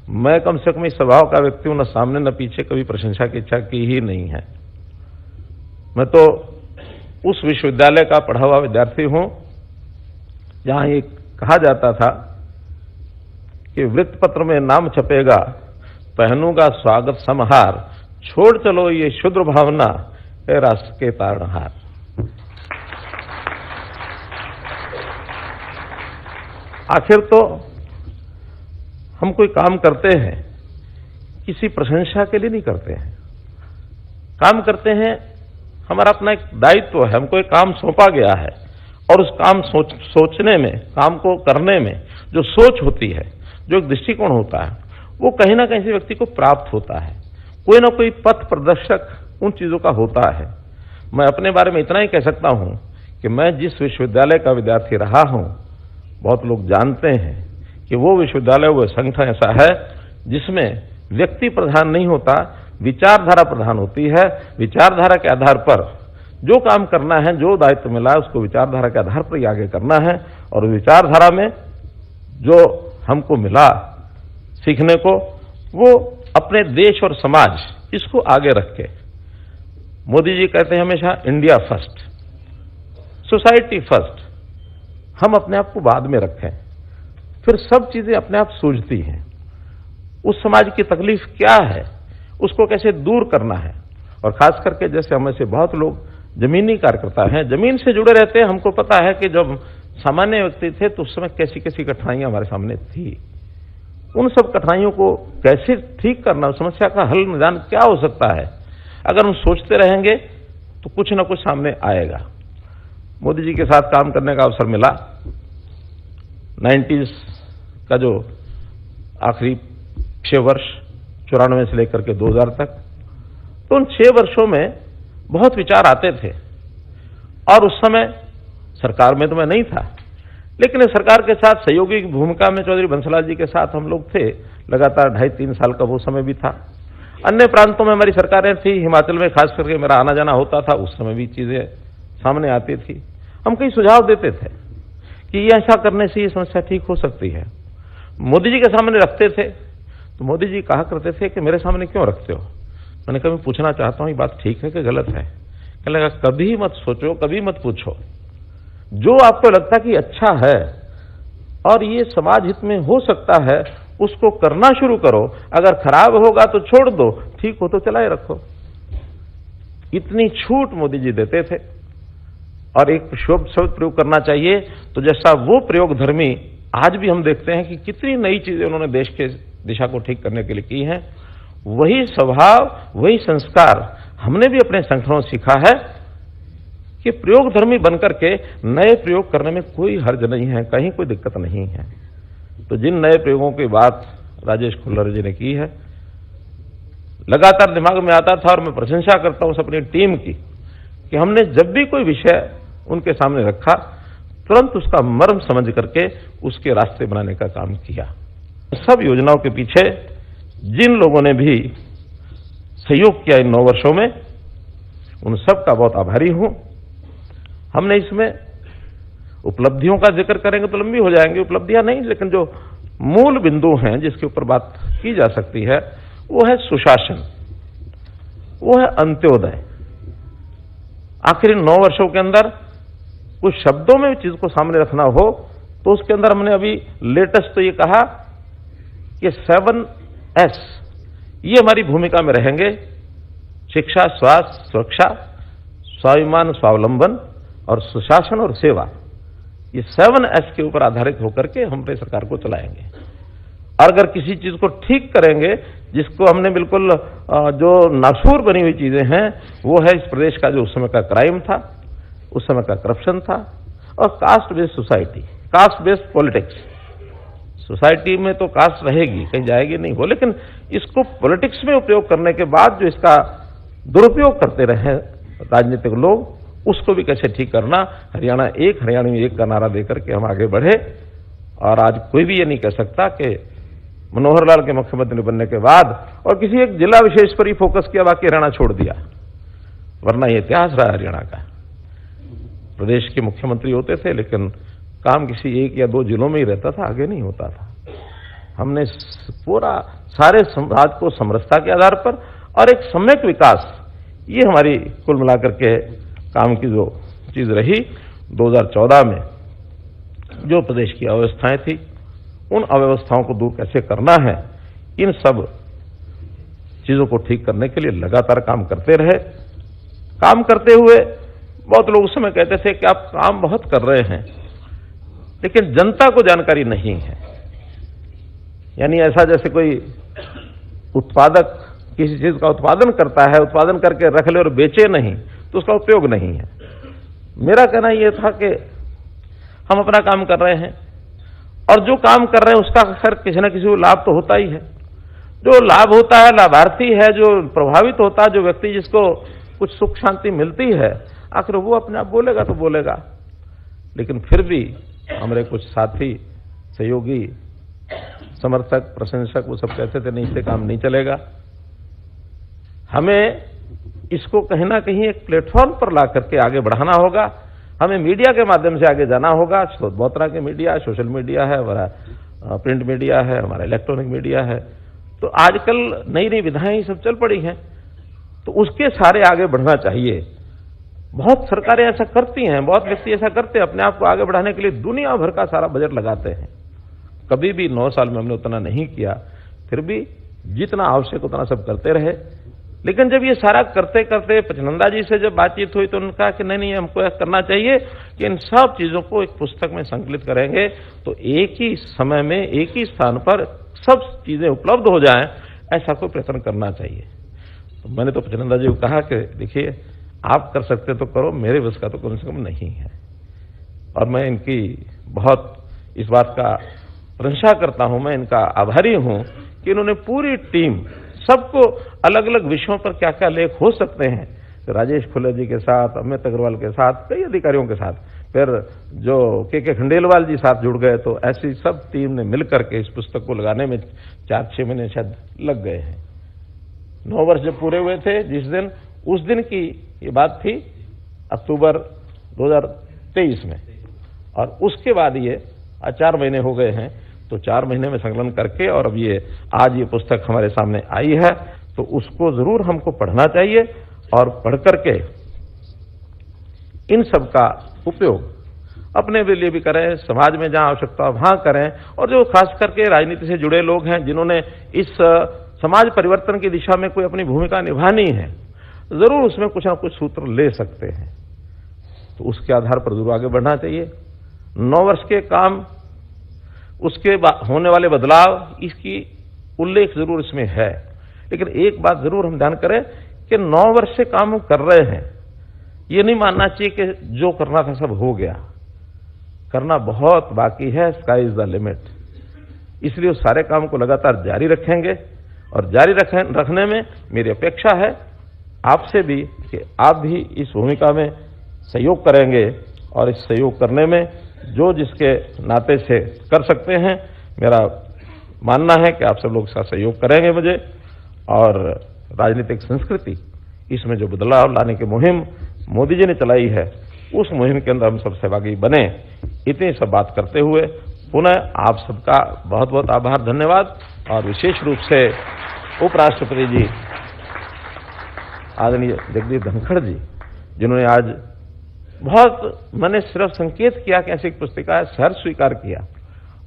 मैं कम से कम इस स्वभाव का व्यक्ति हूं, न सामने न पीछे, कभी प्रशंसा की इच्छा की ही नहीं है। मैं तो उस विश्वविद्यालय का पढ़ा हुआ विद्यार्थी हूं जहां ये कहा जाता था कि वृत्तपत्र में नाम छपेगा, पहनूंगा स्वागत समाहार, छोड़ चलो ये शुद्र भावना है राष्ट्र के तारणहार। आखिर तो हम कोई काम करते हैं किसी प्रशंसा के लिए नहीं करते हैं, काम करते हैं हमारा अपना एक दायित्व है, हमको एक काम सौंपा गया है और उस काम सोचने में, काम को करने में जो सोच होती है, जो एक दृष्टिकोण होता है, वो कहीं ना कहीं से व्यक्ति को प्राप्त होता है। कोई ना कोई पथ प्रदर्शक उन चीजों का होता है। मैं अपने बारे में इतना ही कह सकता हूं कि मैं जिस विश्वविद्यालय का विद्यार्थी रहा हूं, बहुत लोग जानते हैं कि वो विश्वविद्यालय, वो संगठन ऐसा है जिसमें व्यक्ति प्रधान नहीं होता, विचारधारा प्रधान होती है। विचारधारा के आधार पर जो काम करना है, जो दायित्व मिला है, उसको विचारधारा के आधार पर ही आगे करना है। और विचारधारा में जो हमको मिला सीखने को, वो अपने देश और समाज, इसको आगे रख के, मोदी जी कहते हैं हमेशा इंडिया फर्स्ट, सोसाइटी फर्स्ट, हम अपने आप को बाद में रखें, फिर सब चीजें अपने आप सूझती हैं। उस समाज की तकलीफ क्या है, उसको कैसे दूर करना है। और खास करके जैसे हमें से बहुत लोग जमीनी कार्यकर्ता हैं, जमीन से जुड़े रहते हैं, हमको पता है कि जब सामान्य व्यक्ति थे तो उस समय कैसी कैसी कठिनाइयां हमारे सामने थी। उन सब कठिनाइयों को कैसे ठीक करना, समस्या का हल निदान क्या हो सकता है, अगर हम सोचते रहेंगे तो कुछ ना कुछ सामने आएगा। मोदी जी के साथ काम करने का अवसर मिला 90s का जो आखिरी 6 वर्ष, 94 से लेकर के 2000 तक, तो उन 6 वर्षों में बहुत विचार आते थे। और उस समय सरकार में तो मैं नहीं था, लेकिन सरकार के साथ सहयोगी की भूमिका में चौधरी बंसीलाल जी के साथ हम लोग थे लगातार 2.5-3 साल का वो समय भी था। अन्य प्रांतों में हमारी सरकारें थी, हिमाचल में खास करके मेरा आना जाना होता था, उस समय भी चीजें सामने आती थी। हम कई सुझाव देते थे कि ये ऐसा करने से ये समस्या ठीक हो सकती है। मोदी जी के सामने रखते थे तो मोदी जी कहा करते थे कि मेरे सामने क्यों रखते हो। मैंने कहा मैं पूछना चाहता हूं ये बात ठीक है कि गलत है। कहने लगा कभी मत सोचो, कभी मत पूछो, जो आपको लगता कि अच्छा है और ये समाज हित में हो सकता है उसको करना शुरू करो, अगर खराब होगा तो छोड़ दो, ठीक हो तो चलाए रखो। इतनी छूट मोदी जी देते थे। और एक शब्द प्रयोग करना चाहिए तो जैसा वो प्रयोग धर्मी आज भी हम देखते हैं कि कितनी नई चीजें उन्होंने देश के दिशा को ठीक करने के लिए की हैं, वही स्वभाव, वही संस्कार हमने भी अपने संगठनों से सीखा है कि प्रयोग धर्मी बनकर के नए प्रयोग करने में कोई हर्ज नहीं है, कहीं कोई दिक्कत नहीं है। तो जिन नए प्रयोगों की बात राजेश खुल्लर जी ने की है, लगातार दिमाग में आता था और मैं प्रशंसा करता हूं अपनी टीम की कि हमने जब भी कोई विषय उनके सामने रखा, तुरंत उसका मर्म समझ करके उसके रास्ते बनाने का काम किया। सब योजनाओं के पीछे जिन लोगों ने भी सहयोग किया इन 9 वर्षों में, उन सब का बहुत आभारी हूं। हमने इसमें उपलब्धियों का जिक्र करेंगे तो लंबी हो जाएंगी, उपलब्धियां नहीं, लेकिन जो मूल बिंदु हैं जिसके ऊपर बात की जा सकती है वो है सुशासन, वो है अंत्योदय। आखिर इन 9 वर्षों के अंदर कुछ शब्दों में चीज को सामने रखना हो तो उसके अंदर हमने अभी लेटेस्ट तो ये कहा कि 7S ये हमारी भूमिका में रहेंगे, शिक्षा, स्वास्थ्य, सुरक्षा, स्वाभिमान, स्वावलंबन और सुशासन और सेवा। ये 7S के ऊपर आधारित होकर के हम अपनी सरकार को चलाएंगे। और अगर किसी चीज को ठीक करेंगे, जिसको हमने बिल्कुल जो नासूर बनी हुई चीजें हैं, वो है इस प्रदेश का जो उस समय का क्राइम था, उस समय का करप्शन था, और caste based society, caste based politics. Society में तो कास्ट रहेगी, कहीं जाएगी नहीं हो, लेकिन इसको पॉलिटिक्स में उपयोग करने के बाद जो इसका दुरुपयोग करते रहे राजनीतिक लोग, उसको भी कैसे ठीक करना। हरियाणा एक, हरियाणा में एक का नारा देकर के हम आगे बढ़े। और आज कोई भी ये नहीं कह सकता कि मनोहर लाल के मुख्यमंत्री बनने के बाद और किसी एक जिला विशेष पर ही फोकस किया, बाकी हरियाणा छोड़ दिया, वरना ये इतिहास रहा हरियाणा का। प्रदेश के मुख्यमंत्री होते थे लेकिन काम किसी एक या 2 जिलों में ही रहता था, आगे नहीं होता था। हमने पूरा सारे समाज को समरसता के आधार पर और एक सम्यक विकास, ये हमारी कुल मिलाकर के काम की जो चीज रही। 2014 में जो प्रदेश की अव्यवस्थाएं थी, उन अव्यवस्थाओं को दूर कैसे करना है, इन सब चीजों को ठीक करने के लिए लगातार काम करते रहे। काम करते हुए बहुत लोग उस समय कहते थे कि आप काम बहुत कर रहे हैं, लेकिन जनता को जानकारी नहीं है। यानी ऐसा जैसे कोई उत्पादक किसी चीज का उत्पादन करता है, उत्पादन करके रख ले और बेचे नहीं तो उसका उपयोग नहीं है। मेरा कहना यह था कि हम अपना काम कर रहे हैं और जो काम कर रहे हैं उसका खैर किसी न किसी को लाभ तो होता ही है। जो लाभ होता है, लाभार्थी है, जो प्रभावित होता है, जो व्यक्ति जिसको कुछ सुख शांति मिलती है, आखिर वो अपने आप बोलेगा तो बोलेगा। लेकिन फिर भी हमारे कुछ साथी, सहयोगी, समर्थक, प्रशंसक वो सब कहते थे नहीं, इससे काम नहीं चलेगा। हमें इसको कहीं ना कहीं एक प्लेटफॉर्म पर ला करके आगे बढ़ाना होगा। हमें मीडिया के माध्यम से आगे जाना होगा। बहुत तरह के मीडिया, सोशल मीडिया है, हमारा प्रिंट मीडिया है, हमारा इलेक्ट्रॉनिक मीडिया है। तो आजकल नई नई विधाएं ही सब चल पड़ी हैं, तो उसके सारे आगे बढ़ना चाहिए। बहुत सरकारें ऐसा करती हैं, बहुत व्यक्ति ऐसा करते हैं, अपने आप को आगे बढ़ाने के लिए दुनिया भर का सारा बजट लगाते हैं। कभी भी 9 साल में हमने उतना नहीं किया, फिर भी जितना आवश्यक उतना सब करते रहे। लेकिन जब ये सारा करते करते पचनंदा जी से जब बातचीत हुई तो उन्होंने कहा कि नहीं, हमको यह करना चाहिए कि इन सब चीजों को एक पुस्तक में संकलित करेंगे तो एक ही समय में एक ही स्थान पर सब चीजें उपलब्ध हो जाएं, ऐसा कोई प्रयत्न करना चाहिए। तो मैंने तो पचनंदा जी को कहा कि देखिए, आप कर सकते तो करो, मेरे बस का तो कम से कम नहीं है। और मैं इनकी बहुत इस बात का प्रशंसा करता हूं, मैं इनका आभारी हूं कि इन्होंने पूरी टीम, सबको अलग अलग विषयों पर क्या क्या लेख हो सकते हैं, तो राजेश खुले जी के साथ, अमित अग्रवाल के साथ, कई अधिकारियों के साथ, फिर जो के खंडेलवाल जी साथ जुड़ गए, तो ऐसी सब टीम ने मिलकर के इस पुस्तक को लगाने में 4-6 महीने शायद लग गए हैं। 9 वर्ष जब पूरे हुए थे जिस दिन, उस दिन की ये बात थी, अक्टूबर 2023 में, और उसके बाद ये 4 महीने हो गए हैं। तो 4 महीने में संकलन करके और अब ये आज ये पुस्तक हमारे सामने आई है, तो उसको जरूर हमको पढ़ना चाहिए और पढ़ करके इन सब का उपयोग अपने लिए भी करें, समाज में जहां आवश्यकता हो वहां करें। और जो खास करके राजनीति से जुड़े लोग हैं, जिन्होंने इस समाज परिवर्तन की दिशा में कोई अपनी भूमिका निभानी है, जरूर उसमें कुछ ना कुछ सूत्र ले सकते हैं, तो उसके आधार पर जरूर आगे बढ़ना चाहिए। 9 वर्ष के काम, उसके होने वाले बदलाव, इसकी उल्लेख जरूर इसमें है। लेकिन एक बात जरूर हम ध्यान करें कि 9 वर्ष से काम हम कर रहे हैं, ये नहीं मानना चाहिए कि जो करना था सब हो गया। करना बहुत बाकी है, स्काई इज द लिमिट। इसलिए उस सारे काम को लगातार जारी रखेंगे और जारी रखने में मेरी अपेक्षा है आपसे भी कि आप भी इस भूमिका में सहयोग करेंगे और इस सहयोग करने में जो जिसके नाते से कर सकते हैं, मेरा मानना है कि आप सब लोग इसका सहयोग करेंगे मुझे। और राजनीतिक संस्कृति, इसमें जो बदलाव लाने की मुहिम मोदी जी ने चलाई है, उस मुहिम के अंदर हम सब सहभागी बने। इतनी सब बात करते हुए पुनः आप सबका बहुत बहुत आभार, धन्यवाद। और विशेष रूप से उपराष्ट्रपति जी आदरणीय जगदीप धनखड़ जी, जिन्होंने आज बहुत, मैंने सिर्फ संकेत किया कि ऐसी एक पुस्तिका है, सहर्ष स्वीकार किया।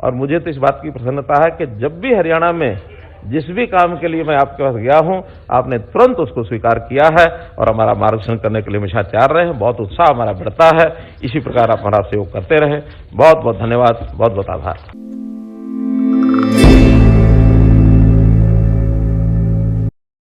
और मुझे तो इस बात की प्रसन्नता है कि जब भी हरियाणा में जिस भी काम के लिए मैं आपके पास गया हूं, आपने तुरंत उसको स्वीकार किया है और हमारा मार्गदर्शन करने के लिए हमेशा तैयार रहे हैं। बहुत उत्साह हमारा बढ़ता है। इसी प्रकार आप हमारा सहयोग करते रहे। बहुत बहुत धन्यवाद, बहुत बहुत आभार।